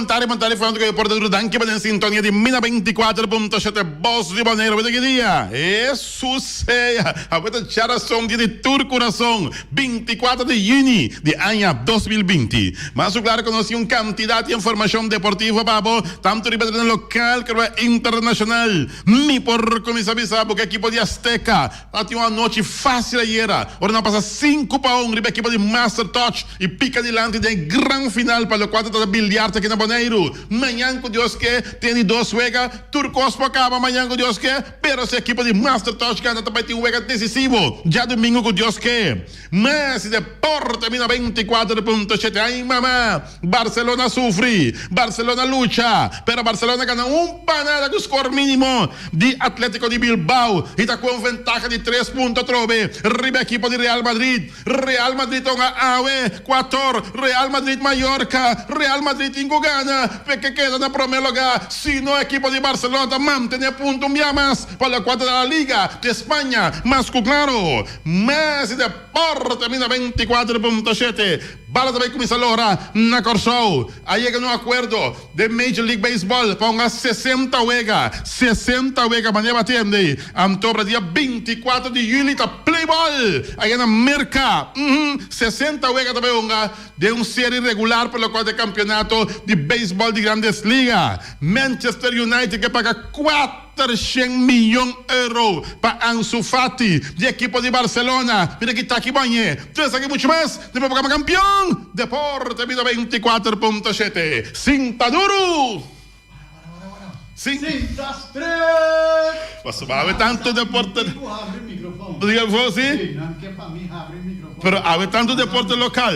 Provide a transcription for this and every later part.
Pantari falando que por dentro dan que va en sintonía de Mina 24.7 Voz de Banero. ¿Vete qué día? Eso sea. Ahorita Charazón de Tu Corazón. 24 de junio de año 2020. Más claro, conocí una cantidad de información deportiva, papo, tanto nivel local como internacional. Mi por comisar sabe que equipo de Azteca ha tenido una noche fácil ayer. Ahora no pasa 5 para 1. El equipo de Master Touch y pica adelante de gran final para los 4 de bilharte aqui na Boneiro. Manhã com Deus que tem 2 juega, Turcospo acaba amanhã com Deus que, pero essa equipe de Master Touch que também tem um juega decisivo. Já domingo com Deus que. Mas Deporte mina 24.7. Ai mamá, Barcelona sofre, Barcelona luta, pero Barcelona ganha panada do score mínimo de Atlético de Bilbao e está com vantagem de 3 pontos trove. Riba equipe de Real Madrid on a AUE 4, Real Madrid Mallorca, Real Madrid Ingogana, porque queda na primeiro lugar. Se não a equipe de Barcelona mantém ponto mais para a 4 da Liga de Espanha, mas claro, mas Deporte mina 24.7. Bala também começa agora na Corsol. Aí chega no acordo de Major League Baseball para 60 wega manhã batendo. Antobra dia 24 de julho tá play ball. Aí na Merca, 60 wega também de uma série regular pelo qual de campeonato de beisebol de Grandes Ligas. Manchester United que paga 400 milhões de euros para Ansu Fati, de equipe de Barcelona. Mira que está aqui banhe. Tudo aqui muito mais. Depois para campeão. Deporte vida 24.7. Cinta duro. Cintas 3. Posso falar tanto deporte. Abre o microfone. Diga você? Sim, não quer para mim abrir o microfone. Pero há tanto deporte local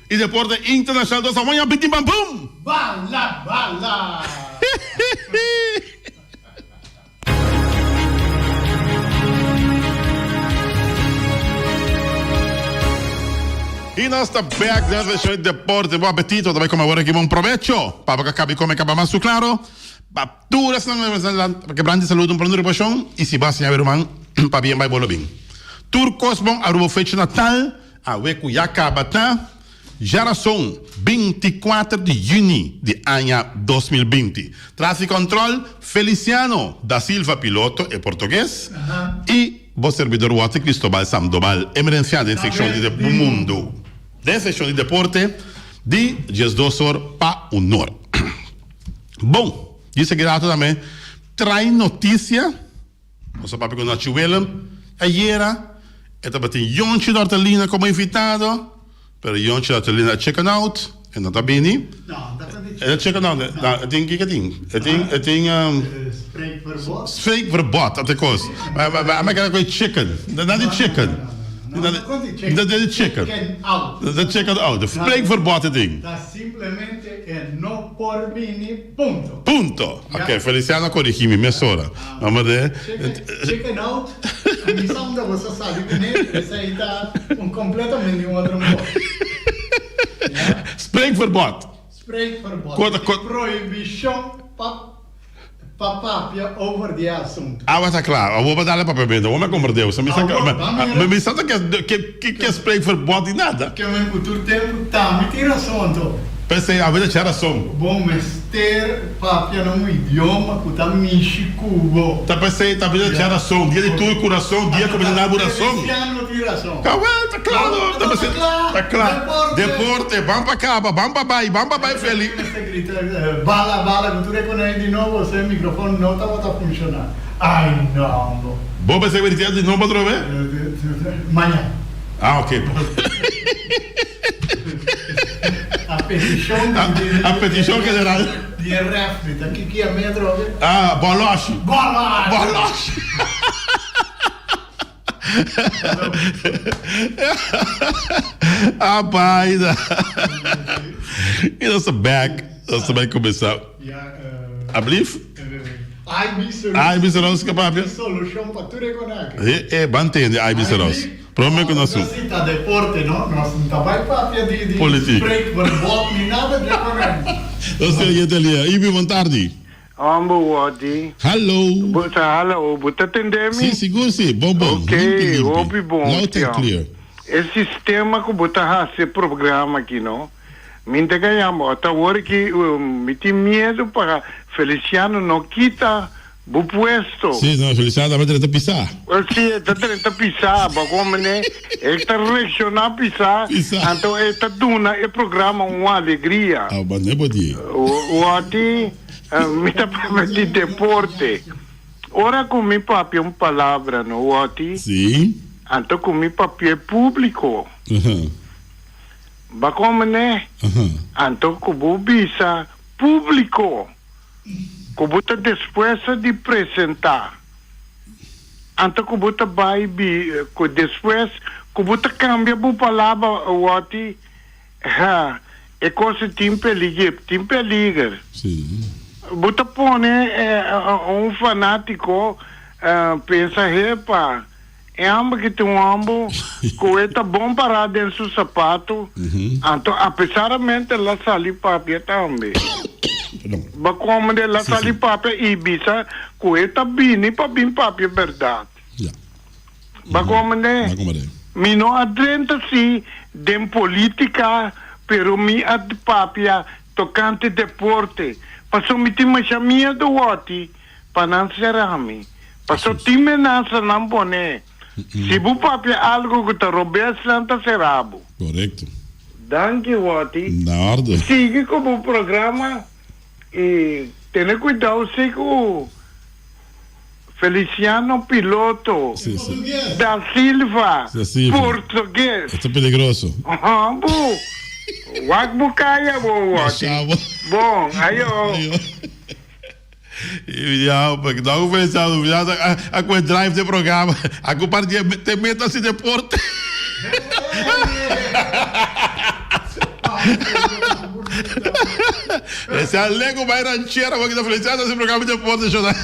e deporte internacional dos amanhã bitim bam bum. Bala. E nós está back dentro do deporte. Bom apetito, também como agora aqui bom provecho. Para que acabe como acaba mais claro. Para que brande saúde para a paixão e se vai ver man para bem vai bolo bem. Turcos bom arubo fecha Natal, a weku já acaba tá. Geração 24 de junho de ano 2020. Tráfico control Feliciano da Silva piloto e português e o servidor Water Cristóbal Sandoval emergencial de secção de mundo. De secção de deporte de 12 horas para 1 hora. Bom, disse que também traz notícia. Nosso papo com o Nacho Willem. Ayer, estava tem Jonchi da Hortelina como invitado. Pero Jonchi da Hortelina check out. E não está bem. Não, é check out. Eu tenho que tem. Eu tenho spreek verbod, dat ik was. Maar ik heb chicken. Dat is chicken. Dat is chicken. Dat is chicken out. Spreekverbod het ding. Dat simplesmente é no por mini punto. Punto. Ok, Feliciano corrigi-me, mesora. Maar Chicken out. A missão da você sabe que nem esse aí tá completamente um outro modo. Spreekverbod. Spreekverbod. Proibição papapia over die assunto. Ah, wat klaar. We hebben daar papel binnen. We komen er deus. Me staat que spreekverbod e nada. Que me futuro tempo tá me tira assunto. Pensei, a vida tinha som. Bom, mas ter papia num idioma que tá mexicubo. Tá pensei, tá vida tinha som. Dia de tudo coração, dia como de inauguração. Calma, tá claro. Tá claro. Deporte, vamos pra cá, vamos pra baixo, feliz. Bala, que tu reconhece de novo, seu microfone não tá funcionando. Ai, não. Vou pensar que de novo outra vez? Amanhã. Ah, ok. A petição general. De refri, tá aqui que é meia droga. Ah, boloche. Ah, pai. E nós back. Nós vai começar. Ablief? Ibiseros, capaz. Solução para tudo econômico. Bantende, Ibiseros. Provavelmente que nós somos. Nós está deporte, não? Nós não está vai papia de política. Spreekverbod, nem nada de econômico. Nós temos ali. Ibi, boa tarde. Ambo-wadi. Hallo. Hallo, você atende-me? Sim, seguro, sim. Bom. Ok, ouve bom. Loud and clear. Esse sistema que você faz esse programa aqui, não? Minta ganhamos. Até agora que me tem medo para Feliciano não quita o puesto. Sim, não, Feliciano também tem que pisar. Sim, está tentando pisar, como né? Ele está reaccionando a pisar. Pisar. Então, ele está dando o programa uma alegria. Ah, mas não pode. O ati, me está para de deporte. Ora, com meu papi palavra, no o ati. Sim. Então, com meu papi é público. Ba como né? Então, com bisa público. Como depois de apresentar. Então, como vai depois, como cambia a palavra, o ati. É coisa tem perigo. Sim. Você põe um fanático, pensa, repa, é amba que tem ambo, que é bom parar dentro do sapato, então, apesar de ela sair papia também. Mas como ela sair papia Ibiza, que é bem para bem papia verdade. Mas como né? Me não adrenta-se de política, pero me ad papia tocante deporte. Passou me tem mais minha do oti para não ser ami. Passou time nasa não boné. Se bu papia algo que te roubes santa serabo. Correto. Danke oti. Na ordem. Siga com o programa e tenha cuidado se com Feliciano Piloto Sim, sim. da Silva, Da Silva. português. Isso é perigoso. Bu. Wag bukaya bo oti. Chavo. Bom, aí ó. Ja, porque não pensava, já a coisa drive do programa, a culpa de meta se deporte. Esse é Lego vai rancheira, porque da Feliciano esse programa de deporte, deixa eu dar.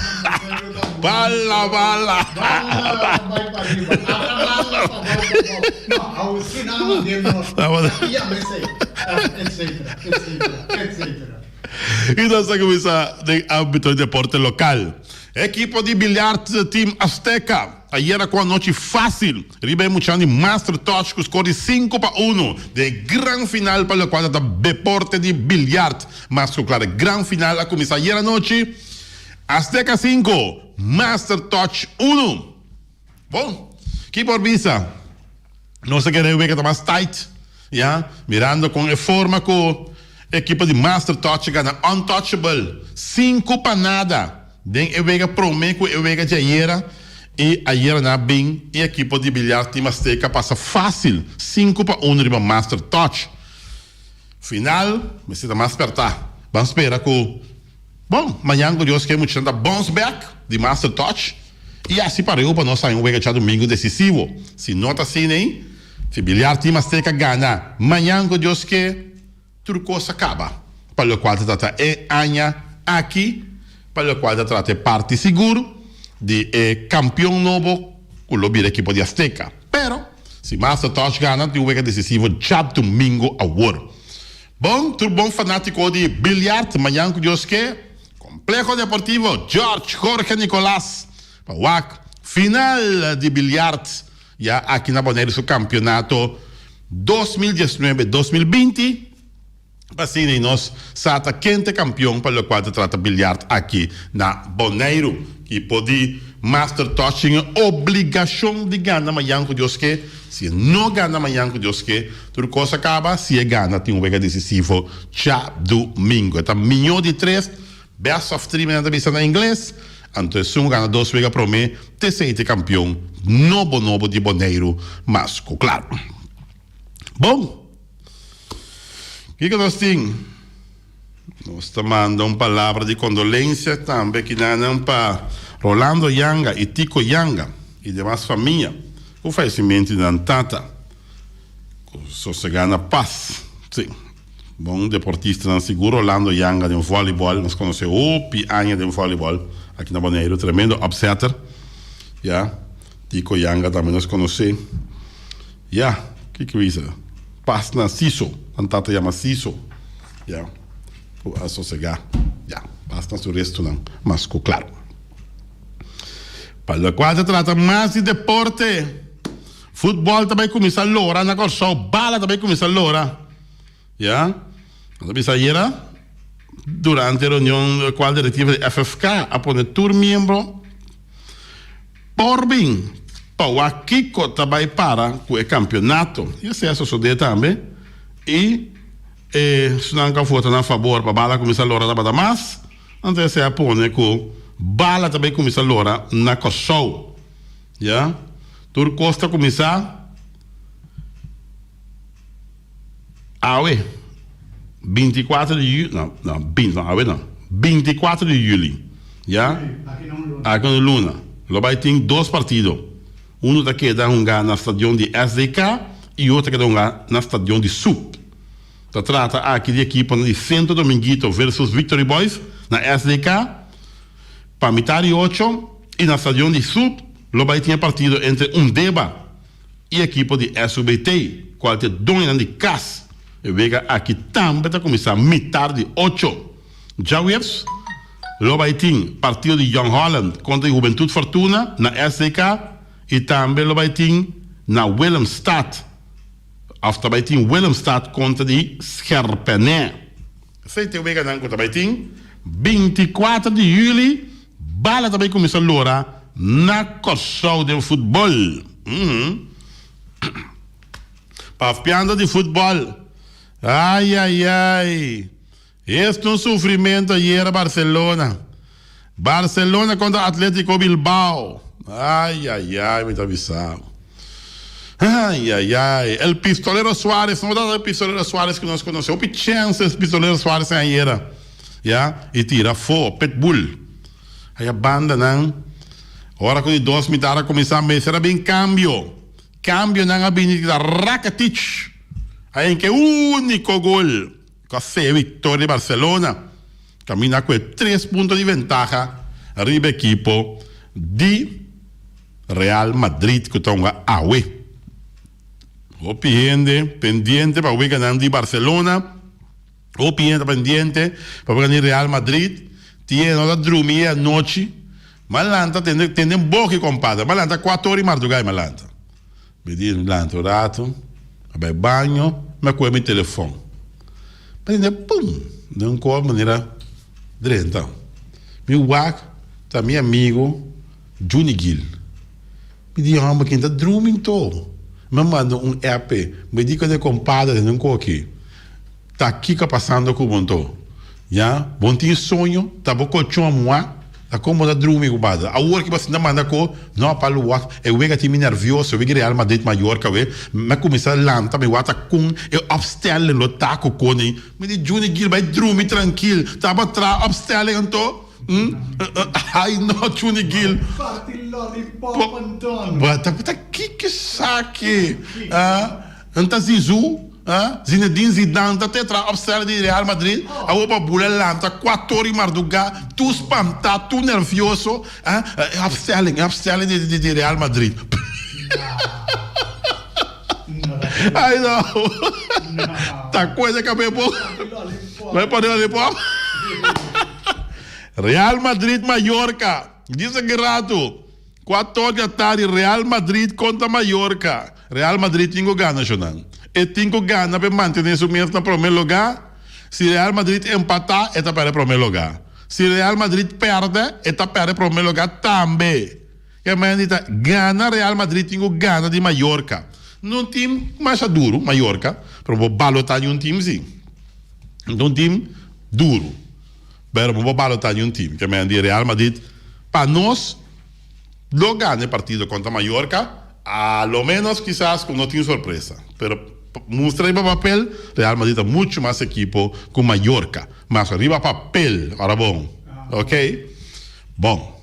Bala. Bala vai para arriba. Abra bala para baixo. Não, ao sinal dele, etc. E nós vamos começar no âmbito de deporte local. Equipo de bilharte Team Azteca. Ayer com a noite fácil. Ribeirão Muchani Master Touch com score de 5-1 de gran final para o quadro do deporte de bilharte. Mas claro, gran final a começar ayer à noite. Azteca 5, Master Touch 1. Bom, que por visa. Não se quer ver que está mais tight. Yeah? Mirando com a forma com equipa de Master Touch gana untouchable 5-0. Den eu vega promeco eu vega de ayer e ayer na bem e equipa de bilhar Team Azteca passa fácil 5-1 riba Master Touch. Final, mas se dá mais apertar. Vamos esperar com bom, amanhã com Deus que é muito da bounce back de Master Touch e assim parou para nós sair um vega de domingo decisivo. Se nota assim nem se bilhar Team Azteca gana amanhã com Deus que tudo coisa acaba. Para o qual trata é anha aqui, para o qual trata é parte seguro de campeão novo com o equipo de Azteca. Pero, se Master Touch gana, tem um vega decisivo já domingo a hora. Bom, tudo bom fanático de bilhar, amanhã com Deus que Complejo Deportivo Jorge Nicolás, para o final de bilhar, já aqui na Bonaire, o campeonato 2019-2020. Assim, nós sata quente campeão para o qual trata bilhar aqui na Bonaire, que pode Master Touch obrigação de ganhar amanhã com Deus que se não ganha amanhã com Deus que tudo coisa acaba, se ganha tem um vega decisivo já domingo. Então, milhão de 3 best of 3 na visão em inglês. Então, se um ganha 2 vega para mim, terceiro campeão novo de Bonaire, mas claro. Bom, o que nós temos? Nós estamos mandando uma palavra de condolência também que não para Rolando Yanga e Tico Yanga e demais família. O falecimento da Tata. Só se ganha paz. Sim. Bom deportista não seguro. Rolando Yanga de um voleibol. Nós conhecemos o pianha de um voleibol aqui na Bonaire. Tremendo upsetter. Yeah. Tico Yanga também nós conhecemos. Yeah. O que é isso? Paz na Siso. Tata chama Siso. Yeah. A sossegar. Yeah. Paz na seu resto não. Mas claro. Para o qual se trata mais de deporte. Futebol também começa a lora, na corso, bala também começa a lora. Yeah? Ayer, durante la reunión cual directiva de FFK, a poner tu miembro por bien, para Kiko também para o campeonato. E esse é o também. E se não há foto a favor para a bala começar a lora da mais, então se apone que bala também começa a lora na Kosovo. Já? Tur Costa começar awe 24 de julho, não, 24 de julho. Já? Aqui no Luna. Lo vai ter 2 partidos. Um da que dá na estadião de SDK e outro que dá na estadião de SUP. Se trata aqui de equipe de Santo Dominguito versus Victory Boys na SDK, para metade 8, e na estadião de SUP, lo vai ter partido entre Undeba e a equipe de SUBT, qual tem dono de CAS. E vega aqui também para começar metade de 8. Já vês? Lo vai ter partido de Young Holland contra a Juventude Fortuna na SDK e também lo vai ter na Willemstad. After vai ter Willemstad contra de Scherpenheuvel. Sei que o vega não contra vai ter 24 de julho, bala também começa a lora na Kosovo de futebol. Papiando de futebol. Ai. Este é um sofrimento ayer a Barcelona. Barcelona contra Atlético Bilbao. Ai, me está avisado. Ai. El Pistolero Suárez, não é o Pistolero Suárez que nós conhecemos. O Pichenses Pistolero Suárez ayer. Ja? E tira fogo, Pitbull. Aí a banda, não. Ora com os 2 mitad a começar a mexer bem cambio. Cambio não a bem da Rakitic. Aí que único gol. Com a vitória de Barcelona. Camina com 3 pontos de ventaja. Arriba equipo de Real Madrid que tonga awe. O pendiente para o ganhar de Barcelona. O pendiente para ganhar Real Madrid. Tiene la dormir a noite. Malanta tem um boque compadre. Malanta 4 horas mais do gai malanta. Me diz malanta rato. Vai banho, mas com o meu telefone. Mas pum, não com a maneira então. Meu wak, tá meu amigo Johnny Gill. Me diz, mas quem tá dormindo todo. Me manda um app. Me diz que é compadre, não com aqui. Tá aqui que passando com o montou. Já, bom tinha sonho, tá bom colchão moa, tá como da dormir com bada. A hora que você não manda com, não para o ar, eu vejo que me nervioso, eu vejo Real Madrid Mallorca, mas começa a lançar, me wata com, eu abstelle lo taco com ele, me diz Johnny Gill vai dormir tranquilo, tá para trás abstelle então, ai não Johnny Gill. Tá que saque, anta Zizou. Zinedine Zidane tá tetra abstelle de Real Madrid a opa bula lanta 4 horas mais do gá tu espanta, tu nervioso abstelle de Real Madrid ai não tá coisa que vai poder ali pô Real Madrid Mallorca diz que rato 4 horas da tarde Real Madrid contra Mallorca Real Madrid tinha ganho Jonan e tinha ganho para manter isso mesmo no primeiro lugar. Se Real Madrid empatar, está para o primeiro lugar. Se Real Madrid perde, está para o primeiro lugar também. Que manita gana Real Madrid tinha ganho de Mallorca. Num time mais duro, Mallorca, para o balotar em um time sim. Um time duro. Mas vamos balotar em um time. Que manita Real Madrid para nós não ganha o partido contra Mallorca, a lo menos quizás com não tinha surpresa. Pero mostra para papel, Real Madrid é muito mais equipo com Mallorca. Mas arriba papel, ahora bom. Ok? Bom.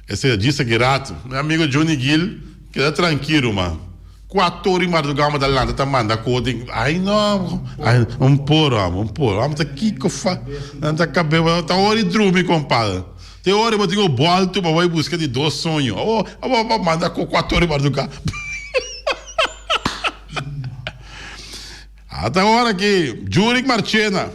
Esse disse que rato, meu amigo Johnny Gill, queda tranquilo, mano. 4 horas mais do gama da landa, tá manda coding. Ai, não. Ai, um poro. Vamos aqui que fa. Não tá cabelo, tá hora e dorme, compadre. Tem hora eu digo, volto, mas vou buscar de 2 sonhos. Vou mandar com 4 horas mais do gama. Até agora aqui, Juric Marchena.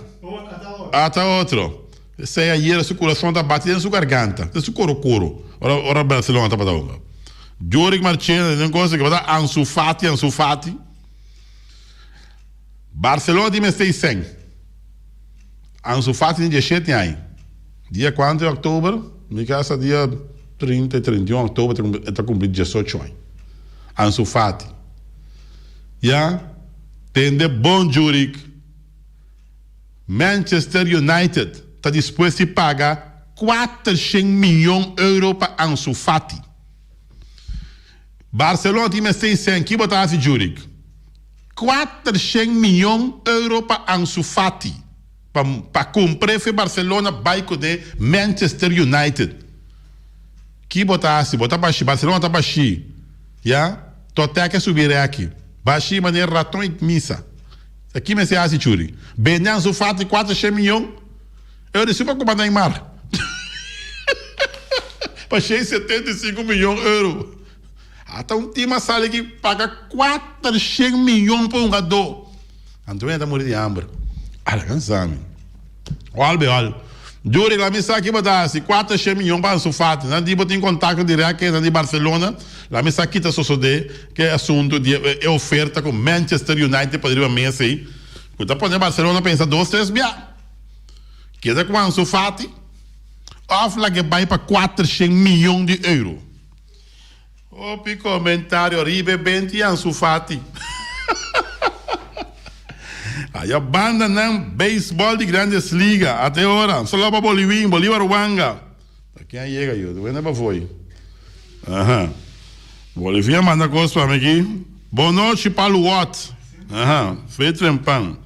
Até outro. Esse aí, a circulação está batendo na sua garganta. Tem seu coro. Ora, Barcelona está para dar uma. Juric Marchena, tem coisa que vai dar Ansu Fati. Barcelona tem 100. Ansu Fati tem 17 anos. Dia 4 de outubro, me casa dia 30 e 31 de outubro, está cumprindo 18 anos. Ansu Fati. Já tem de bom Zurich. Manchester United está disposto a pagar 400 milhões de euros para Ansu Fati. Barcelona tem 600, que botar assim Zurich. 400 milhões de euros para Ansu Fati. Para comprar o Barcelona vai com Manchester United. Que botar assim, botar baixo. Barcelona está baixo. Já? Toté que subir aqui. Baixo, maneira ratão e missa. Aqui me se assim, Zurich. Ben Ansu Fati, 400 milhões. Eu disse para comprar Neymar. Baixei 75 milhões de euros. Até um time sale que paga 400 milhões para um jogador. Então está morrendo de hambre. Olha, cansado. Olha. Júri, lá me sabe que botar assim, 400 milhões para Ansu Fati. Não digo tem contato direto que de Barcelona. Lá me sabe que está sucedendo que é assunto de oferta com Manchester United para ir a mesa aí. Quando põe Barcelona pensa 2-3 bia. Quer com Ansu Fati? Ofla que vai para 400 milhões de euros. Opi comentário, Ribe Benti Ansu Fati. Aí a banda não beisebol de grandes ligas até agora. Só lá para Bolívar Wanga. Aqui aí chega eu, tu vendo para foi. Aham. Bolívia manda coisa para mim aqui. Boa noite para o Watt. Aham. Feito trempão.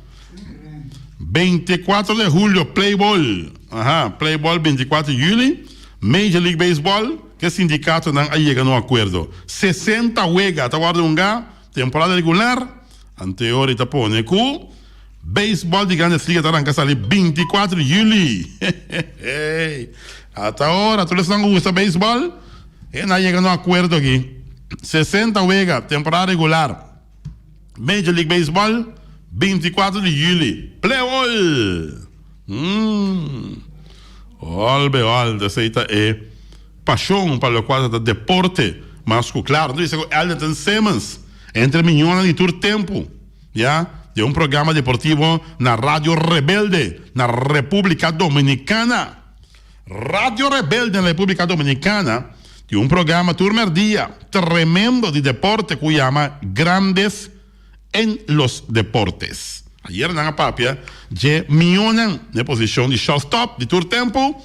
24 de julho, Playboy. Aham. Playboy 24 de julho. Major League Baseball. Que sindicato não chega no acordo. 60 huelgas, tá guardando um gá, temporada regular, anterior está pone cu, beisebol de grandes ligas está arrancando ali 24 de julho. Até agora, todos estão gostando de beisebol, e não chega no acordo aqui. 60 huelgas, temporada regular, Major League Baseball, 24 de julho, Playboy. Olha, aceita paixão para o quadro do deporte, mas claro, isso é Elton Simmons, entre milhões de todo tempo, já, de um programa deportivo na Rádio Rebelde, na República Dominicana. Rádio Rebelde na República Dominicana, de um programa turno dia, tremendo de deporte, que chama Grandes en los Deportes. Ayer na papia, de milhões na posição de shortstop de todo tempo.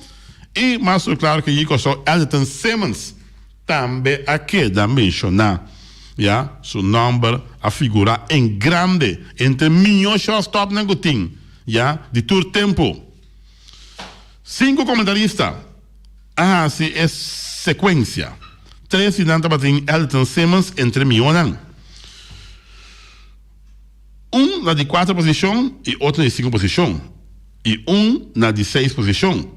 E, mas claro que eu sou Elton Simmons, também aqui da mencionar, já, seu nome a figurar em grande, entre milhões de shortstop na Gutim, já, de todo tempo. 5 comentaristas, sim, é sequência. 3 finantes para Elton Simmons entre milhões. Um na de 4 posição e outro na de 5 posição. E um na de 6 posição.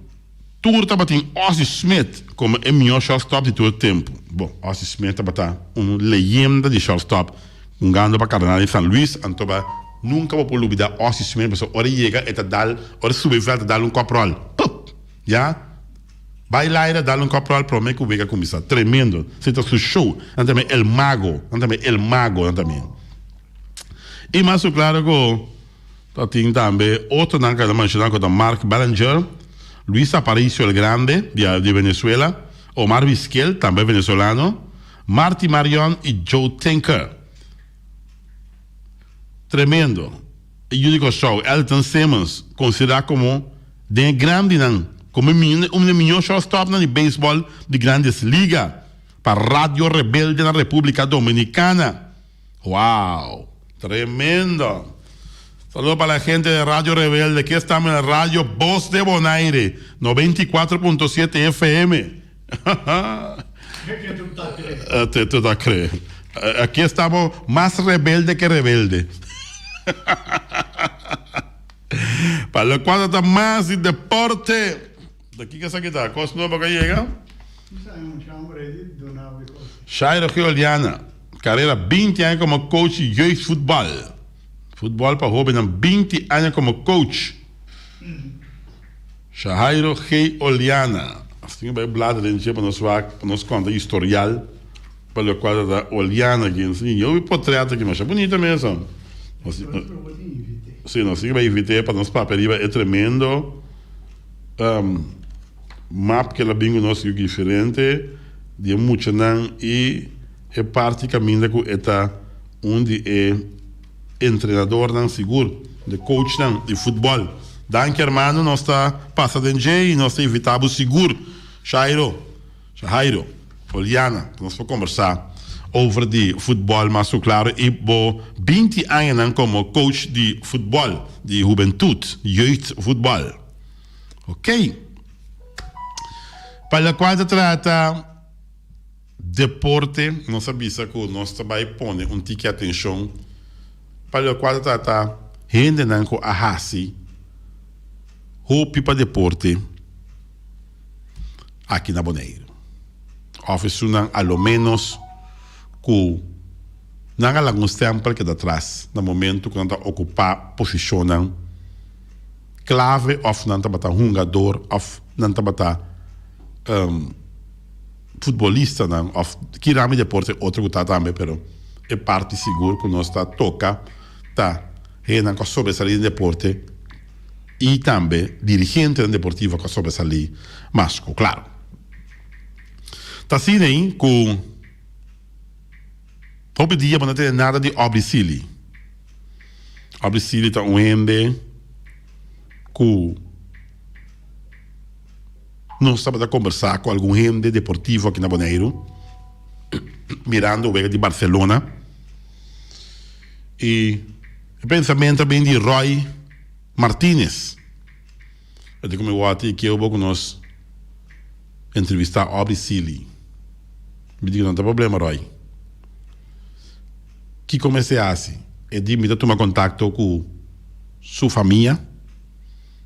Tudo está batendo Ozzie Smith como o melhor shortstop de todo o tempo. Bom, Ozzie Smith está batendo uma leyenda de shortstop. Jogando para Cardenal de São Luís, então nunca vou olvidar Ozzie Smith, mas hora chega e dar, hora subir e dar coprol. Já? Vai lá e dar coprol para mim que o Vega começa. Tremendo. Você está no show. Também El Mago. Também. E mais claro que tem também outro que eu mencionei, que é Mark Bellinger, Luis Aparicio el Grande, de Venezuela, Omar Vizquel, também venezolano, Marty Marion e Joe Tinker. Tremendo. E eu digo só, Elton Simmons, considerado como de grande, como um melhor shortstop de beisebol de grandes ligas, para Rádio Rebelde na República Dominicana. Uau! Tremendo. Saludos para la gente de Radio Rebelde. Aquí estamos en la radio Voz de Bonaire, 94.7 FM. ¿Qué tú te crees? Aquí estamos más rebelde que rebelde. Para lo cual está más de deporte. ¿De aquí que se quita? ¿Cosa nueva que llega? Shairo Giuliana. Carrera 20 años como coach de youth fútbol. Fútbol para jóvenes, 20 años como coach. Shairo G. Oliana. Assim vai bladeren para nos contar historial para o qual da Oliana aqui. Eu vi portreto aqui, mas é bonito mesmo. sim, nós vai evitar para nós papel é tremendo. Map que ela bingo nós é diferente de muito não e é parte caminho que está onde é treinador não seguro, de coach não de futebol. Danke hermano, nós está passando em e nós está evitando seguro. Jairo, Oliana, nós vamos conversar over de futebol, mas claro, e bo 20 anos como coach de futebol, de juventude, jeugdvoetbal. Ok? Para quando trata deporte, nós sabemos que nós também põe tique atenção. Para quando trata gente não com a hasi, o pipa deporte aqui na Bonaire. Oferecem ao menos que não há alguns tempos que atrás, no momento que não ocupar posição clave, ou não está jogador, ou não está futebolista, não, ou que rame deporte, outro que está também, mas é parte seguro que nós está toca, tá, é não sobresair no deporte e também dirigente deportivo que sobresair, mas claro. Tá assim aí que hoje dia não tem nada de Obricili. Obricili está ende que nós estamos a conversar com algum gente deportivo aqui na Bonaire, mirando o de Barcelona. E o pensamento também de Roy Martínez. Eu digo como eu até que eu vou nós entrevistar Obricili. Me digo, não tem problema, Roy. Que comecei assim? É de me tomar contato com sua família.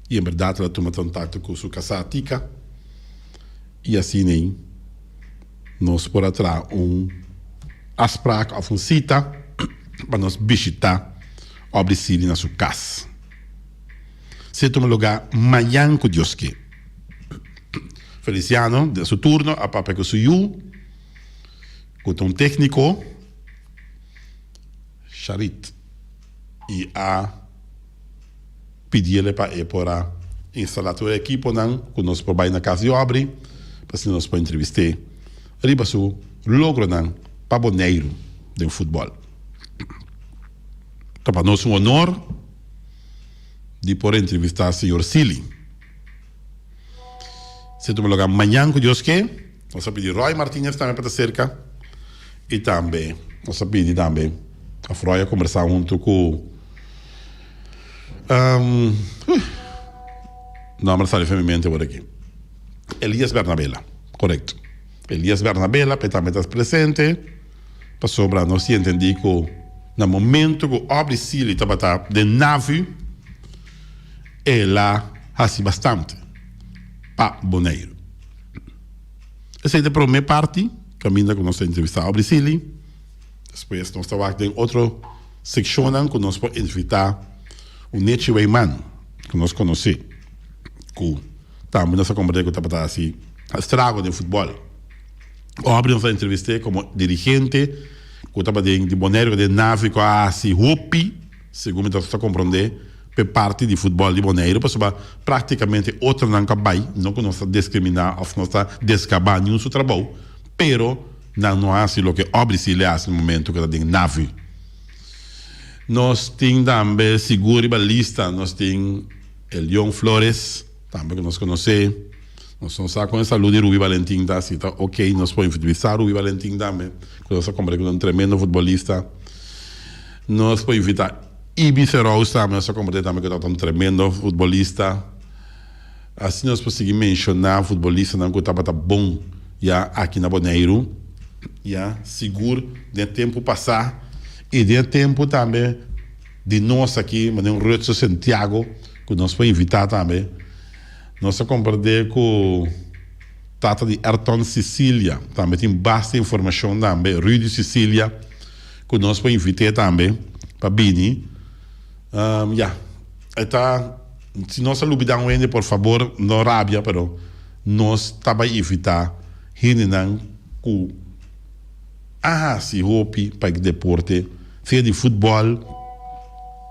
E em verdade ela toma contato com sua casatica. E assim nem nós por atrás asprac of cita para nós visitar Obricili na sua casa. Se toma lugar amanhã com Deus que. Feliciano, de seu turno, a papel com seu com um técnico Charit e a pedir-lhe para ir para instalar o equipo não que nós trabalhamos na casa de obra para se nós podemos entrevistar riba su logro não para Bonaire do futebol. Então para nós honor de poder entrevistar o senhor Sili. Se tu me logo amanhã com Deus que nós pedir Roy Martínez também para cerca e também nós pedir também a Freia conversar junto com não, mas sabe feminamente por aqui. Elias Bernabella, correto. Elias Bernabella, que também está presente. Para sobrar, nós entendemos que no momento que o Obricili estava de nave, ela assim bastante para Bonaire. Essa é a primeira parte, caminho que nós entrevistamos Obricili. Depois nós estamos em outra secção que nós podemos entrevistar o Nechi Weyman, que nós conhecemos, que também nós conversamos com o assim, estrago de futebol. Hoje nós entrevistamos como dirigente, que estava de Bonaire, de nave, que assim, Hopi, segundo nós compreendemos, por parte de futebol de Bonaire, porque praticamente outra não cabai, não que nós discriminar, ou nós descabar nenhum seu trabalho, pero não há assim o que Obricili no momento que está de nave. Nós temos também seguro e balista, nós temos Elion Flores, também que nós conhecemos. Nós estamos com a saúde de Rubi Valentim, tá? Se tá ok, nós podemos entrevistar Rubi Valentim também, que nós estamos com um tremendo futebolista. Nós podemos invitar Ibi Serous também, nós estamos também com um tremendo futebolista. Assim nós podemos mencionar futebolista que estava bom já aqui na Bonaire, já seguro de tempo passar. E de tempo também de nós aqui, mas um Rutso Santiago, que nós podemos invitar também. Nós compreendemos que trata de Ayrton Sicília, também tem bastante informação também. Rudy Sicília, que nós podemos invitar também para Bini. Se nós alubidamos ainda, por favor, não rabia, pero nós também invitar Hinenan que se hopi para o deporte, seja de futebol,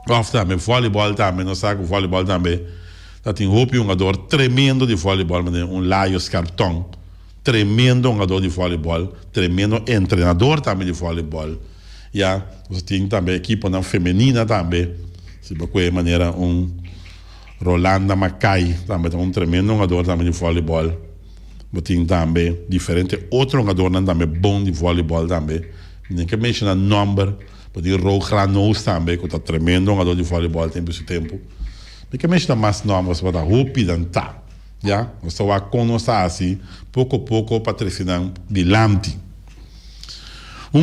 Of também, voleibol também, nós sabemos que voleibol também. Tem um jogador tremendo de voleibol, um Laios Cartão. Tremendo jogador de voleibol, tremendo treinador também de voleibol. Você tem também equipe feminina também. Se de qualquer maneira, Rolanda Macai, também um tremendo jogador também de voleibol. Você tem também diferente outro jogador também bom de voleibol também. Nem que mencionar número, pode ir Ro Granos também, que é tremendo jogador de voleibol tempo esse tempo. Nem que mencionar mais nomes, para Rupi Danta. Você vai conosco assim, pouco a pouco, patrocinando dilante.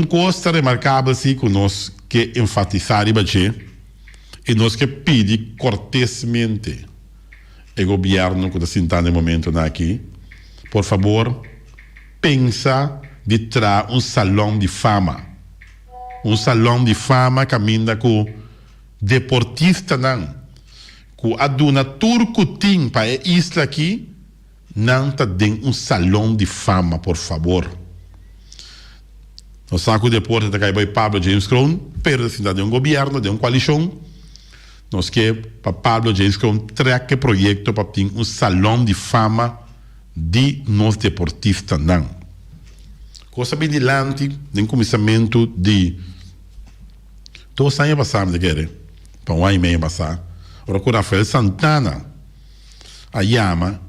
Coisa remarcável sim, que nós que enfatizar e nós que pedir cortesmente o governo que está sentado no momento aqui, por favor, pensa de trazer salão de fama. Salão de fama caminha com deportista não. Que a dona turco tem para a isla aqui, não está dentro salão de fama, por favor. Nós sabemos que o deporte está caindo Pablo James Crown, pero de governo, de coalição. Nós queremos para Pablo James Crown trazer projeto para ter salão de fama de nós deportistas não. Coisa bem dilante, de começamento de 2 anos passados, para 1 ano e meio passar. Ora, com Rafael Santana, a Yama,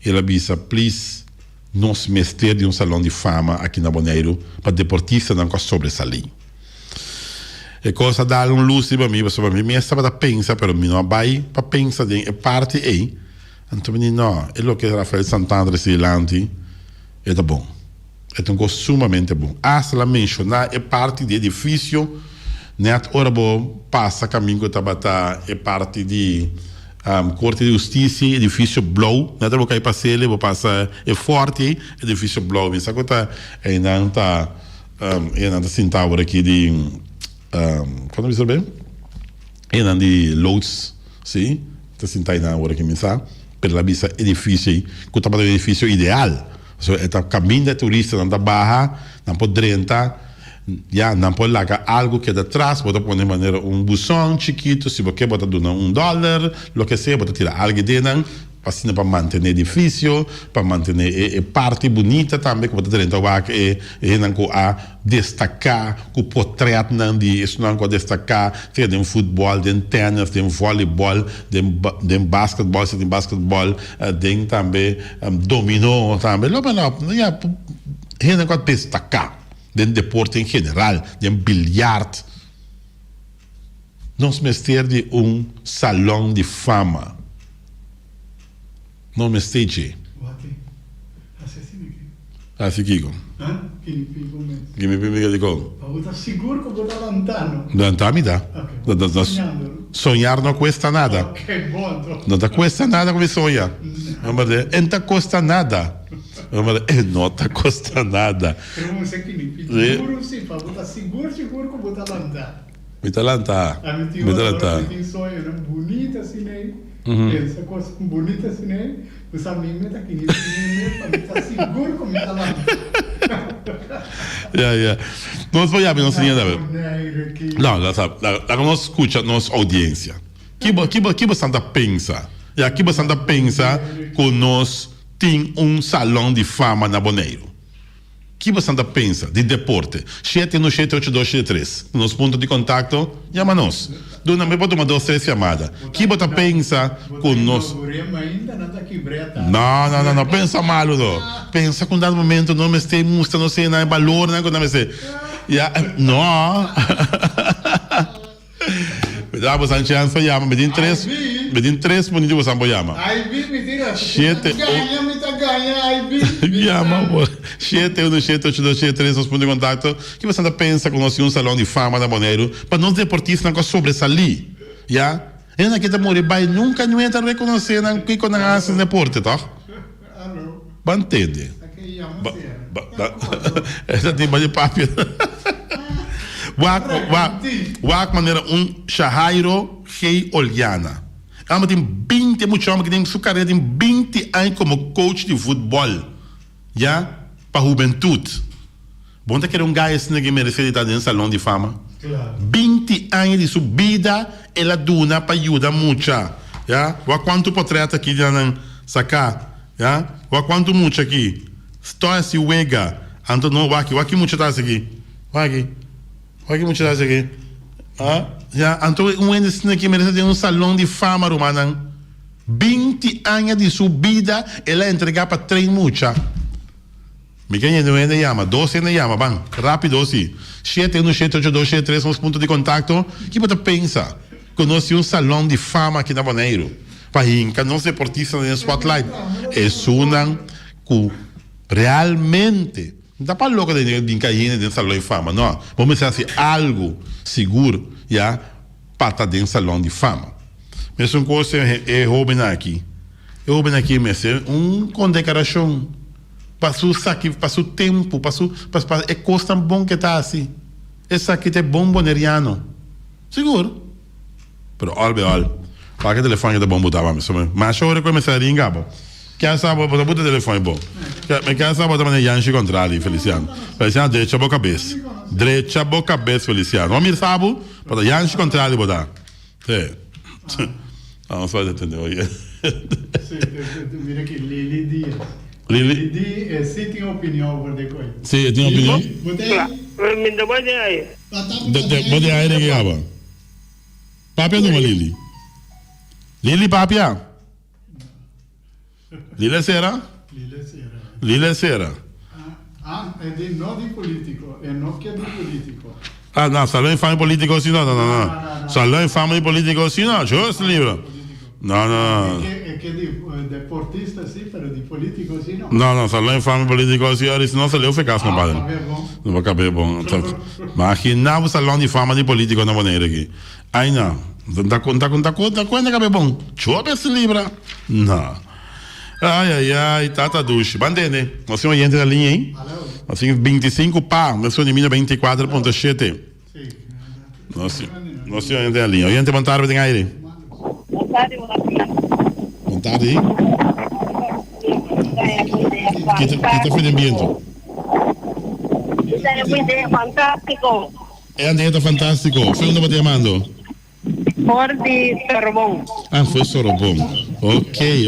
ele avisa, please, nós mestre de salão de fama aqui na Bonaire, para deportistas não sobressalir. E coisa dá luz para mim, me estava a pensar, mas não vai para pensar em parte aí. Então, não, é o que Rafael Santana disse delante, é bom. É um coisa sumamente bom. Hasta lá mencionar, é parte do edifício, net ora passa caminho que estava é parte de Corte de Justiça, edifício Blow, net vou cair para ele, vou passar é forte, edifício Blow, mas agora tá ainda está sentado aqui de quando me bem? Ainda de Lourdes, sim, está sentado na hora que me sabe, pela vista edifício aí, que estava no edifício ideal, é caminho de turista não está barra, não pode rentar. Não pode largar algo que é de trás, pode pôr de maneira bução chiquito, se você pode dar $1, o que seja, pode tirar algo de dentro, para manter o edifício, para manter a parte bonita também, que pode tentar destacar, que o portrait não de isso não pode destacar, tem futebol, tem tênis, tem voleibol, tem basquetebol, tem basquetebol, tem também dominó também, não pode destacar. De deporte em geral, de bilhar. Nós mestre de salão de fama. Não mestre de. Assim que que me permite de como? Está seguro que vou dar lantano? Lantano me dá. Sonhar não custa nada. Ok, bom. Não custa nada como sonhar. Não custa nada. Não custa nada. Eu não sei que seguro sim, para botar seguro que vou dar lantano. Muita lanta. Tem sonho bonita assim, né? Essa coisa bonita assim, né? Os amigos tá aqui, para estar seguro como está lá. Nós vamos ver, não, nós escuta nossa audiência. Que você pensa? Que você pensa que nós temos salão de fama na Bonaire? Que você pensa de deporte? 7178273. Nos pontos de contato, chama-nos. Me pode tomar 2, 3 chamadas. Que você pensa com nós? Não, pensa mal, não. Pensa com dado momento, não me está mostrando, não sei, não é valor, não é sei. Não. Me dá uma chance, chama, me dê 3 minutos, você chama. Aí, me tira. 7 ganha, Chama, 7178273, nos pontos de contato. Que você pensa com nós em salão de fama na Bonaire, para nós deportistas não sobressalir. Eu não quero morrer, nunca não entra reconhecer o que não hace deporte, tá? Vai entender. Essa tem de papo. Wak maneira Shahairo Rei Oliana. Ela tem 20, muito homem que tem sua carreira, tem 20 anos como coach de futebol. Para a juventude. Bom, tá querendo gajo assim que merece estar dentro do salão de fama? Claro. 20 anos de sua vida, ela duna para ajudar muito. Yeah? O quanto portreto aqui já não sacar. Yeah? O quanto muito aqui. Estou assim, uega. Então, não, o aqui muito está aqui. O aqui muito está aqui. Yeah? Então, aqui merece ter um salão de fama romana. 20 anos de sua vida, ela entregar para treino muito. Me quem ainda chama, 12 ainda chama, bang, rápido assim. 7178273 são os pontos de contato. Que você pensa? Conhece um salão de fama aqui na Bonaire. Para hincar, não se deportistas no spotlight. É uma que realmente, não dá para louco de hincar dentro do salão de fama, não. Vamos dizer assim, algo seguro, já, para estar dentro do salão de fama. Mas uma coisa é jovem aqui. É jovem aqui, mas é uma condecoração. Passou o tempo, é coisa bom que está assim. Essa aqui é bom boneriano. Seguro. Pero olha, para que telefone é bom botar, mas agora começar a ringar, bom. Quem sabe, botar o telefone bom. Quem sabe, botar maneira Yanchi contrário, Feliciano. Feliciano, direita, boca, cabeça. Direita, boca, cabeça, Feliciano. Vamos sabe, botar Yanchi contrário, botar. Sim. Não, só entender, olha. Mira aqui, Lili Dias. Lili? Dias, você tem opinião sobre coisa? Sim, tem opinião? Me pode aí. Pode aí, né, Gaba? Papia não, Lili? Lili, papia? Lili Sera? Lili Sera. É de não de político, é não que é de político. Ah, não, salão em fama político assim, não. Salão em fama de político assim, não. Deixa esse livro. Não. É que de deportista sim, mas de político assim, não. Não, salão em fama de político assim, senão se leu ficar, compadre. Não vai caber bom. Mas aqui não, salão de fama de político na maneira aqui. Aí não. Dá conta caber bom. Deixa eu esse livro. Não. Ai, tata duche. Bandene, nós temos gente na linha, hein? Nós temos 25 pá, nós temos 24.7. Sim. Nós temos gente na linha. Gente, boa tarde, tem aire. Boa tarde. Boa tarde. Que está fazendo viento? É uma ideia fantástico. É ambiente fantástico. Foi onde você chamando? Por de Sorbonne. Ah, foi Sorobon. Ok.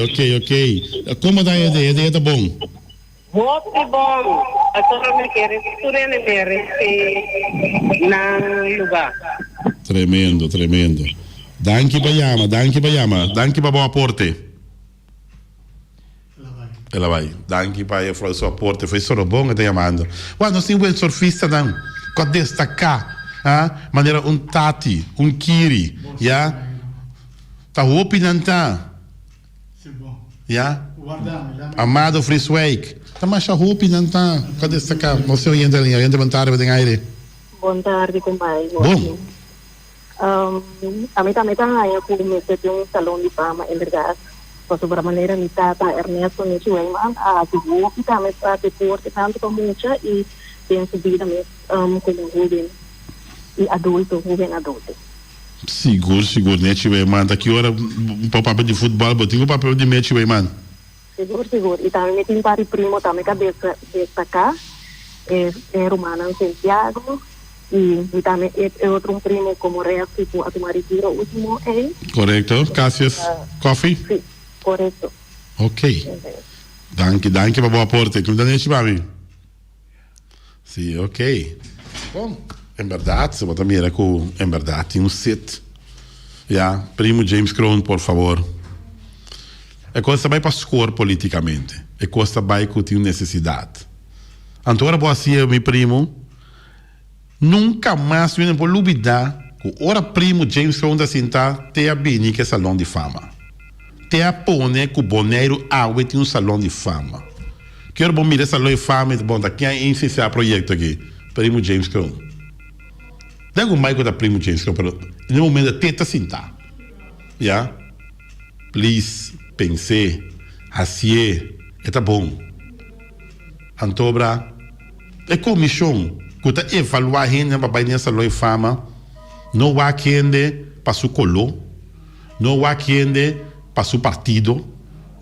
Como está a ideia? A ideia está bom? Muito bom. A senhora me quer na lugar. Tremendo. Danke para bom aporte. Ela vai. Danke para o seu aporte. Foi Sorobon que está chamando. Ué, nós temos um surfista não. Com destacar. Maneira tati, kiri, já. Tá opinando tá. Sim, bom. Já. Guardamos. Amado Friswake. Tá mais opinando tá. Com destacar. Você orienta ali, boa tarde, tem aire. Boa tarde, compadre. Bom. A mim também está aí, eu comecei um salão de fama, em verdade. Por sobre a maneira, me tata Ernesto Nichiwayman, a tubo, e também para deporte, tanto como muita, e penso vida mesmo, como jovem e adulto, jovem adulto. Seguro, Nichiwayman. Daqui hora, um papel de futebol, botinho o papel de Nichiwayman. Seguro. E também tem para o primo, também cabeça destacar, é Romana Santiago, e também é outro primo como reação a tomar o último, Correto. Cassius Coffee? Sim, correto. Ok. Danke para boa aporte. Como Daniel Babi? Sim, ok. Bom, em verdade, se você mira com, em verdade, tem um set. Primo James Crown, por favor. É coisa vai para escolher politicamente. É coisa vai que tem necessidade. Então, agora, assim, meu primo, nunca mais eu não vou duvidar que o primo James Crown da Cinta tem a bem que é salão de fama. Tem a pone que o Bonaire tem um salão de fama. Quero bom mirar salão de fama, bom, daqui a iniciar projeto aqui. Primo James Crown. Daí o Michael da primo James Crown, pero no momento tenta sentar. Please, pensei, assim, tá bom. Antobra, é comissão que está evaluar a gente para ir nessa loja de fama. Não há quem para o colo, não há quem para o partido,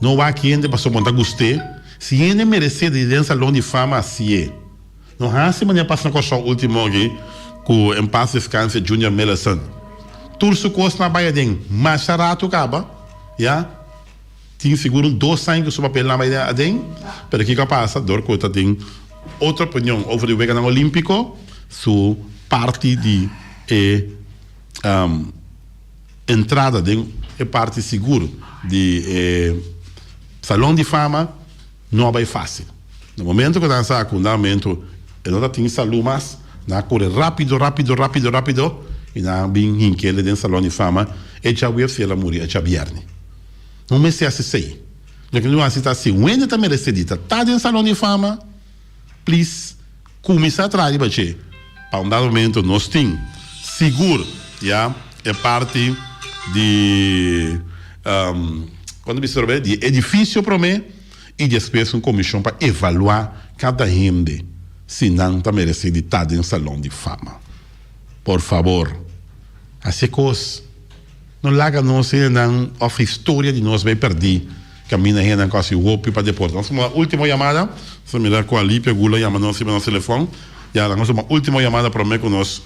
não há quem para o montar gostei. Se ele merecer de dentro do salão de fama, assim é. Não há se maneira passar com o último aqui. com em paz descanse Junior Melason. Turso costa na Baiadem, mas rato acaba, já? Tinha seguro 2 anos que o seu papel na Baiadem, pero o que passa? Dor que tem outra opinião over o Vegan Olímpico, su parte de entrada de parte seguro de salão de fama não vai fácil. No momento que dança com fundamento, ele não tem saúde mais, na corre rápido e na bem inquele dentro salão de fama e já vai ser a morrer já viernes. Não me se assim. Já que não assista assim, onde está merecedita, tá dentro salão de fama, please, começa a trazer bache. Para um dado momento nós tem seguro, já é parte de quando me souber de edifício para mim e depois uma comissão para avaliar cada gente se não está merecendo estar em salão de fama. Por favor, assim coisa não larga nós não a história de nós vai perder caminha aí na quase o para depois. Nós uma última chamada, se me dá com a Lípia Gula chama nós no telefone, já nós uma última chamada para mim que nós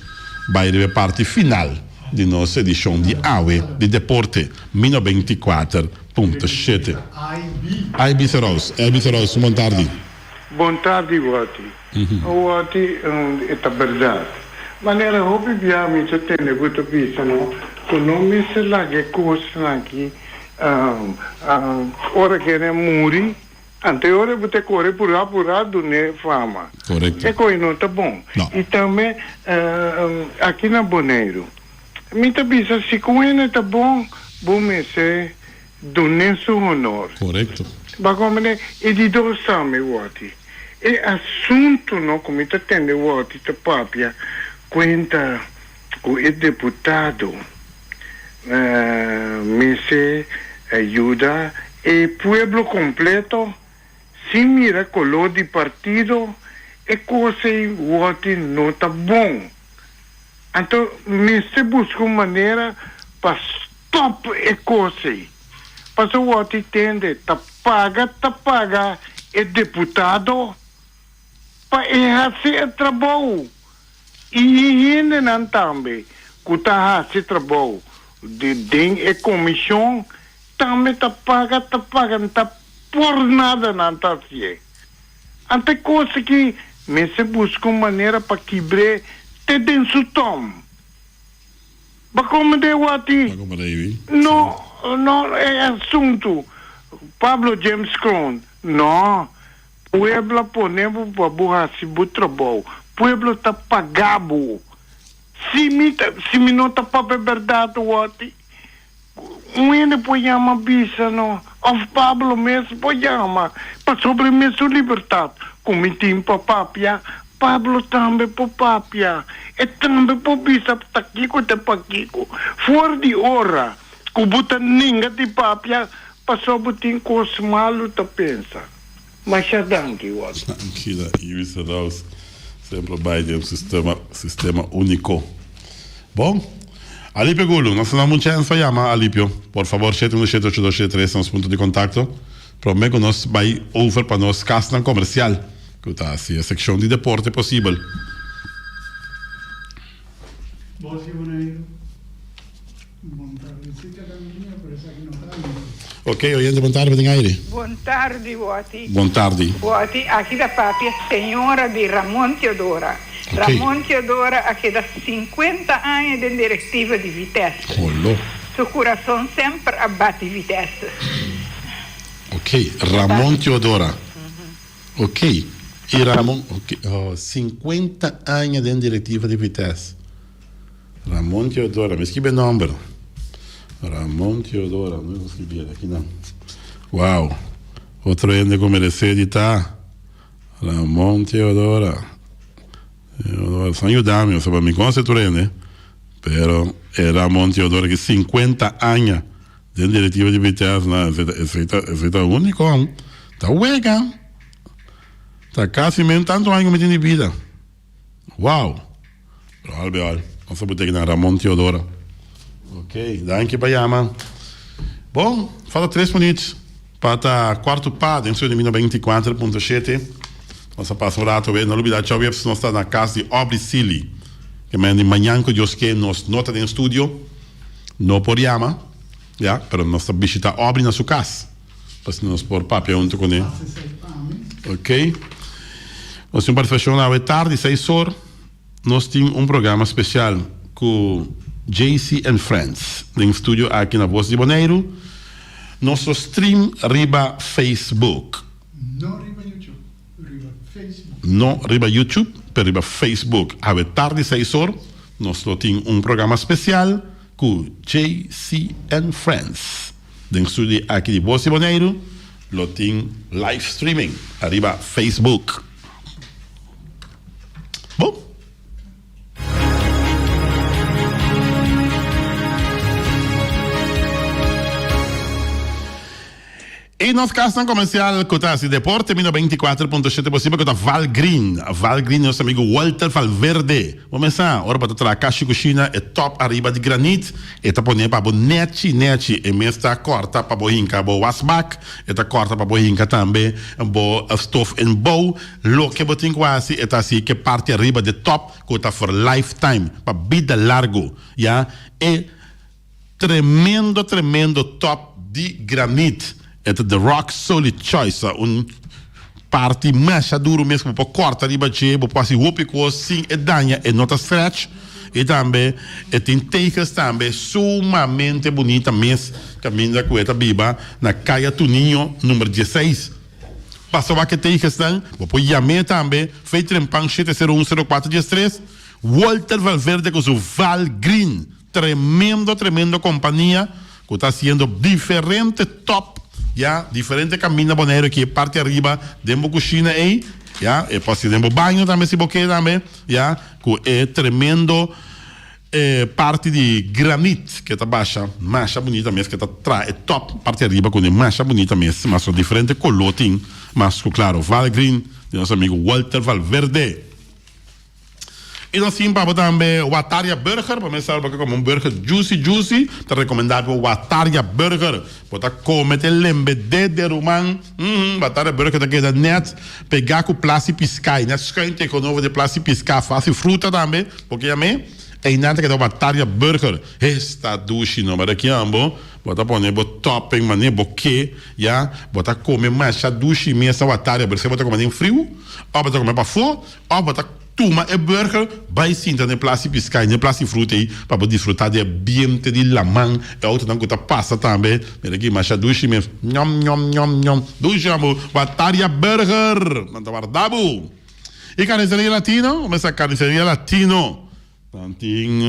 vai ver parte final de nossa edição de AUE de Deporte 24.7. IB Seroz, boa tarde. Boa tarde, Wati. Wati, é a verdade. Maneira, houve viagem, eu tenho muito visto, não? Que não me se largue coisa aqui, hora que ele morre, anterior eu vou correr por lá, do ne fama. Correto. É coisa não tá bom. Não. E também, aqui na Boneiro, me tá bisa, se com ele tá bom me ser do nosso honor. Correto. Mas como é de dois anos, Wati. E assunto, não, como está tendo, Wati, tá papia, conta com o deputado, me se ajuda, e o pueblo completo, se mira color de partido, e coisa, Wati, não tá bom. Então, me se busca uma maneira para stop a coisa. Mas o Wati tende, tá paga, é deputado, para fazer trabalho. E ainda não também, que está fazendo trabalho de a comissão, também tá paga, não está por nada não está fazendo. Então, coisa que me se busca uma maneira para quebrar te dentro do tom. Mas como de Wati? Não é assunto. Pablo James Crown, não. Pueblo ponemos para burrar se o trabalho. Pueblo está pagado. Se me não está para a verdade, Wati, ainda pode chamar bisa, não. Of Pablo mesmo pode chamar. Para sobre mesmo liberdade. Como tem para papia, Pablo também para papia. E também para bisa, para Kiko, para Kiko. Fora de hora, que botar ninguém de papia, para sobre tem coisa malo, tá pensa. Mas já danke, Wati. Tranquila, Iris Raus. Sempre vai ter um sistema único. Bom, Alipio Gulu, nós temos uma chance para chamar, Alipio. Por favor, 717-8273 são os pontos de contato. Prometo que nós vai over para nós casa comercial. Que está assim, a secção de deporte possível. Boa tarde, boa tarde. Ok, oyente, boa tarde, tem aire. Boa tarde, Wati. Boa tarde. Wati, aqui da papia, senhora de Ramon Teodora. Okay. Ramon Teodora, aqui da 50 anos de diretiva de Vitesse. Olô. Seu coração sempre abate Vitesse. Ok, Ramon Teodora. Ok. E Ramon, okay. 50 anos de diretiva de Vitesse. Ramon Teodora, me escreve o número. Ramon Teodora, não vou escrever aqui não. Uau, outro ende como merecer editar. Ramon Teodora. Só ajudar-me, só para me conceituar, né? Pero é Ramon Teodora que 50 anos de diretiva de Vitesse, esse tá único, tá uega. Tá quase mesmo tanto anos que me de vida. Uau. Olha, vamos botar aqui na Ramon Teodora. Ok, danke para chamar. Bom, falta 3 minutos para quarto pá dentro de 24.7. Nós passamos um rato, não olvidar, nós estamos na casa de Obricili. que amanhã que Dios que nos nota em estúdio, não por llama, ya, pero nos visita obra na sua casa, para nos por papel junto com ele. Ok? Nós temos para fechar na tarde, 6 horas, nós temos programa especial com JC and Friends, em estúdio aqui na Voz de Bonaire. Nosso stream riba Facebook. Não riba YouTube, riba Facebook. Não riba YouTube, mas riba Facebook. À tarde, 6 horas, nós temos programa especial com JC and Friends. Em estúdio aqui de Voz de Bonaire, tem live streaming, arriba Facebook. Bom. E nós casa comercial com o Deporte 24.7 possível com a Valgreen. A Valgreen, nosso amigo Walter Valverde. Vamos começar. Ora para trazer a caixa de cozinha é top arriba de granito. E tá pondo para nete. E mesmo tá corta para boinca, bo wasback. E tá corta para boinca também, bo stuff and bow. Lo que botin quase é tá assim que parte arriba de top, que tá for lifetime, para vida largo, já? É tremendo top de granito. É The Rock Solid Choice, parte mais duro mesmo, para corta riba de para passar roupa assim e danha e nota stretch. E também tem takes também sumamente bonita mesmo, caminha com esta biba na Caia Tuninho, número 16. Passou aqui takes também, depois Yamé também, feito em Panchete 010413. Walter Valverde com o Valgreen, tremendo companhia, que está sendo diferente top. Ya, diferente caminho boneiro aqui, parte arriba, dentro cozinha aí, ya, e pode ser dentro banho também, se boqueia também, ya, que é tremendo parte de granito que está baixa, mancha bonita mesmo, que está é top, parte arriba com mancha bonita mesmo, mas são diferente color, tem, mas claro, Valgreen, de nosso amigo Walter Valverde. E nós temos também o Ataria Burger, para começar como um burger juicy, está recomendado o Ataria Burger, para comer o lembede de romã, o Ataria Burger está aqui da net, pegar com plástico piscar, né, esquente com novo de plástico piscar, fácil fruta também, porque a mim, é nada que dá o Ataria Burger, está duche, não, mas aqui ambo, bota poner bo topping, mané, boque, já, bota comer mais a duche mesmo o Ataria Burger, você bota comer em frio, ou bota comer para fora, ou bota tuma e burger vai sinta ne plástico piscar ne plástico fruta aí para poder desfrutar de ambiente de lamang e outra não que tá passa também mas aqui mas a duche mesmo nhom duche amo Ataria Burger manda guardabo e carniceria latino começa a carniceria latino tem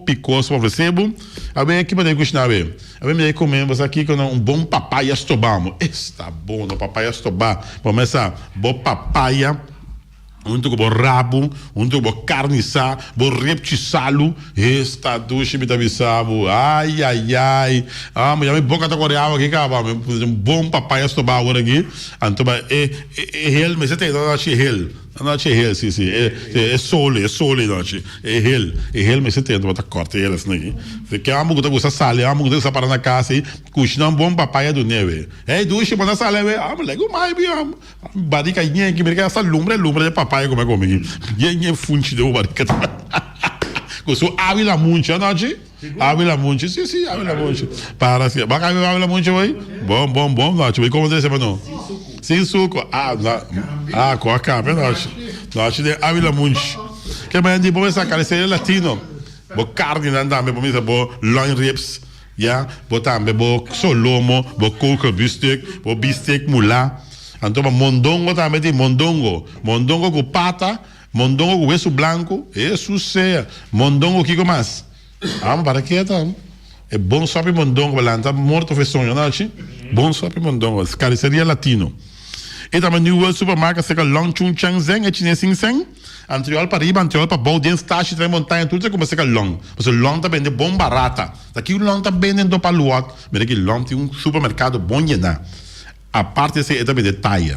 picos para recebo a ver aqui para cozinhar a ver me comemos aqui com bom papaya estobamo está bom no papaya estobá começa bom papaya junto com o rabo, junto com o carniça, o reptisalo, esta duche me tabisabu, ai, mas já me boca tá coreava aqui, cara, um bom papai estobá agora aqui, então ele, mas você tem, não achei ele, sim, é sole, não achei, ele, mas você tem, não tá corta ele assim aqui, porque a mulher gosta sale, a mulher gosta para na casa aí, cozinha um bom papai do neve, duche, mas sale, mas legal mais, barica aí que me quer essa lumbre de papai como é comigo, e funte de barica, com sua Ávila Muncha, não achei? Ávila Muncha, sim, Ávila Muncha. Para assim, vai cair Ávila Muncha aí? Bom, não achei. Como desse não? Sem suco. Com a capa, não achei. Não achei de Ávila Muncha. Que mais de bom essa carniceria latino. Bo carne não dá, bo misa bo loin ribs, já, bo também bo solomo, bo coco bistec mula. Então mondongo também tem mondongo com pata, mondongo com osso branco, isso é mondongo que mais? Para que então? É bom sopa mondongo, lá tá morto fez sonho, não é? Bom sopa mondongo, carniceria latino. E também no supermercado se que long chung chang zeng é chinês sing seng. Anterior para riba, anterior para bom dentro taxa de montanha, tudo é como se que long. Porque long também é bom barata. Daqui o long também é do paluat, mas aqui long tem um supermercado bom llenar. A parte desse é também de tire,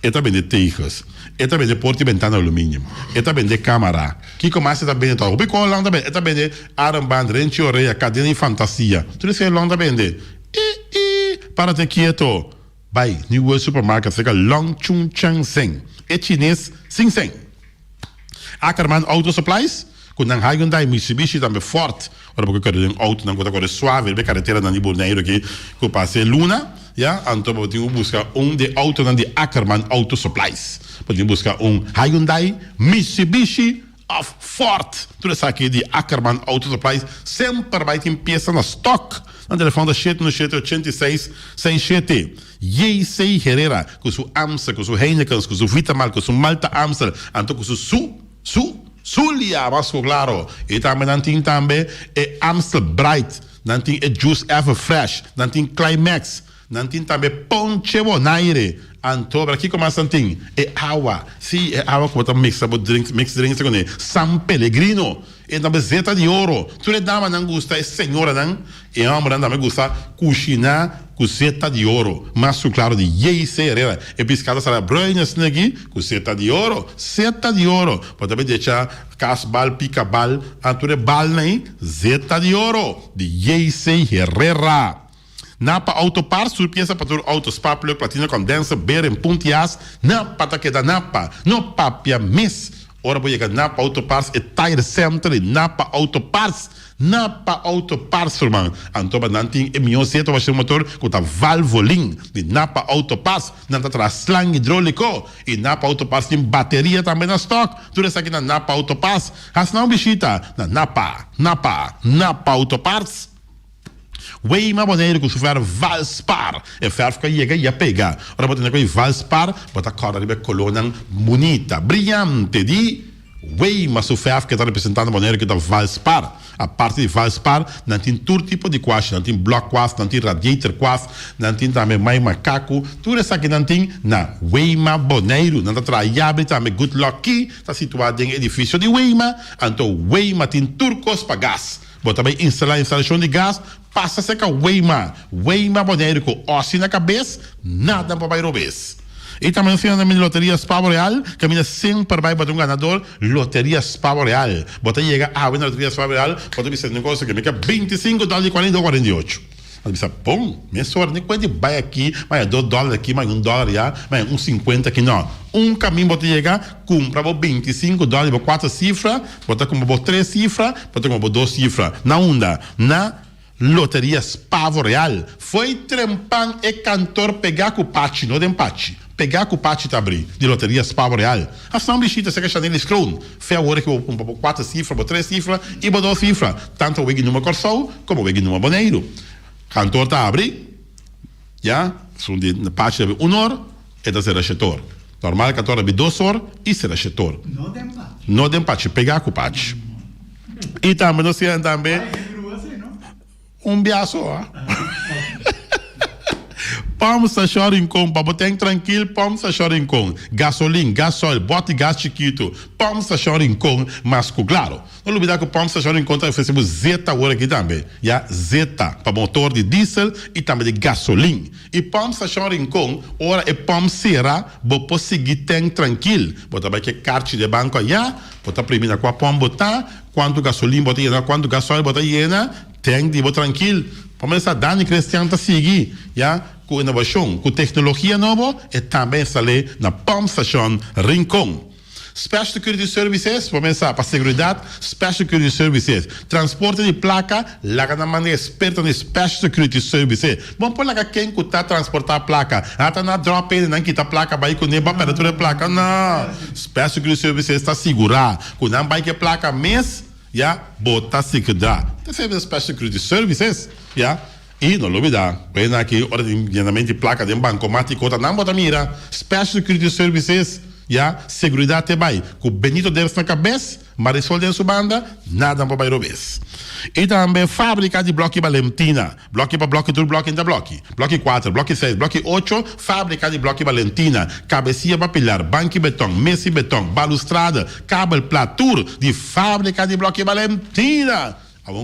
é também de tejas, é também de porta e ventana de alumínio, é também de câmara. Que começa também de todo. O bico lá também é também de aramband, rente orelha, cadena e fantasia. Tudo isso é lá também de. Para ter quieto. Vai, New World Supermarket, fica Long Chung Chang Seng. É chinês, Sing Seng. Ackerman Auto Supplies, quando não Hyundai, Mitsubishi também forte, ora porque quero um auto não quando suave, be carretera na Bonaire aqui, que passe Luna, ja, então eu tenho buscar de auto na de Ackerman Auto Supplies, eu tenho buscar Hyundai, Mitsubishi of Ford, tudo isso aqui de Ackerman Auto Supplies, sempre vai ter peça na stock. No telefone da 786 67 J.C. Herrera, com o Amstel, com o Heineken, com o Vitamal, com o Malta Amstel, então com o Zulia, mas claro. E também não tem também Amstel Bright, não tem Juice Ever Fresh, não tem Climax, não tem também Ponche Bonaire. Então, aqui começa a ter água. Sim, água que você mix drinks com San Pellegrino. E também Zeta de Ouro. Toda dama não gosta, senhora não. E homem não gosta cozinhar com Zeta de Ouro. Mas, claro, de J.C. Herrera. E piscada será branhas aqui com Zeta de Ouro. Zeta de Ouro. Pode também deixar casbal, pica-bal. Toda bal, né? Zeta de Ouro. De J.C. Herrera. Napa Autoparts, surpresa para o autos Papler, platina condensa, Beren, Puntias, Napa Taqueda Napa, no papia miss. Ora vou chegar Napa Autoparts e Tire Center e Napa Autoparts, irmão. Então, não tem emissão certa para o motor com a Valvoline de Napa Autoparts, não está traz slang hidráulico e Napa Autoparts tem bateria também na stock. Tudo isso aqui na Napa Autoparts, as não bichita na Napa Autoparts. Weima Bonaire com o ferro Valspar. E ferro que chega e pega. Ora, botando com o Valspar, bota a cor de coluna bonita, brilhante de Weima, o ferro que está representando a Bonaire que é Valspar. A parte de Valspar, não tem todo tipo de quase, não tem bloco quase, não tem radiator quase, não tem também mais macaco. Tudo isso aqui não tem na Weima Bonaire. Não está trabalhando também Good Luck aqui, está situado em edifício de Weima. Então, Weima tem turcos para gás. Bota também instalar instalação de gás, passa a ser com Weima Bonaire com ossi na cabeça, nada para bairro bes. E também no final da minha loteria Spavo Real, caminha sempre vai para um ganador, loteria Spavo Real. Bota chega na loteria Spavo Real, bota me um negócio que me quer $25, 40 ou 48. Ela disse, bom, minha senhora, nem quando vai aqui, mas $2 aqui, mais $1 já, mais 50 aqui, não. Caminho bota chegar, compra $25 por 4 cifras, bota como por 3 cifras, bota como por 2 cifras. Na onda, na loteria Spavo Real. Foi trempan e cantor pegar com o Pachi, não de empate. Pegar com o Pachi tá abrir, de loteria Spavo Real. A são bichita, você quer chamar eles crown. Foi a hora que eu compro por 4 cifras, por 3 cifras e por 2 cifras. Tanto o Wig numa Corsol, como o Wig numa Boneiro. Cantor tá abrir, já, são de Pachi abre 1 hora, e da ser rechetor. Normal, cantor abre 2 horas e ser rechetor. Não de empate, pegar com o Pachi. E também, não sei, também. Biaço, ó. Vamos a Chorincom, para botar tranquilo, vamos a Chorincom. Gasolina, gasóleo, bote gás chiquito, vamos a Chorincom, mas claro. Não olvidar que o vamos a Chorincom está oferecendo Zeta agora aqui também. Já, Zeta, para motor de diesel e também de gasolina. E vamos a Chorincom, ora é vamos será, vou seguir tranquilo. Botar bem que carte de banco já, botar primeiro com a pão botar, quanto gasolina botar aí, quanto gasóleo botar aí, tem de botar tranquilo. Começa a Dani Cristiano a seguir, já, com inovação, com tecnologia nova, e também está ali na Pump Station Rincon. Special Security Services, começa para segurança, Special Security Services. Transporte de placa, lá na maneira experta no Special Security Services. Bom, por lá quem que está transportar a placa, até na drop ele não quita a placa, vai com nem para a placa, não. Special Security Services está segurar, com não vai que a placa mês, já, bota segurar. Tem Special Security Services, já. E não olvidar, vem aqui, ordenamento de placa de bancomático, não bota mira, Special Security Services, já, segurança até vai, com o Benito Deves na cabeça, Marisol de banda, nada para bairro vez. E também fábrica de bloco Valentina, bloco para bloco, tudo bloco ainda bloco 4, bloco 6, bloco 8, fábrica de bloco Valentina, cabecinha para pilar, banco betão, mesa betão, balustrada, cabo platur, de fábrica de bloco Valentina.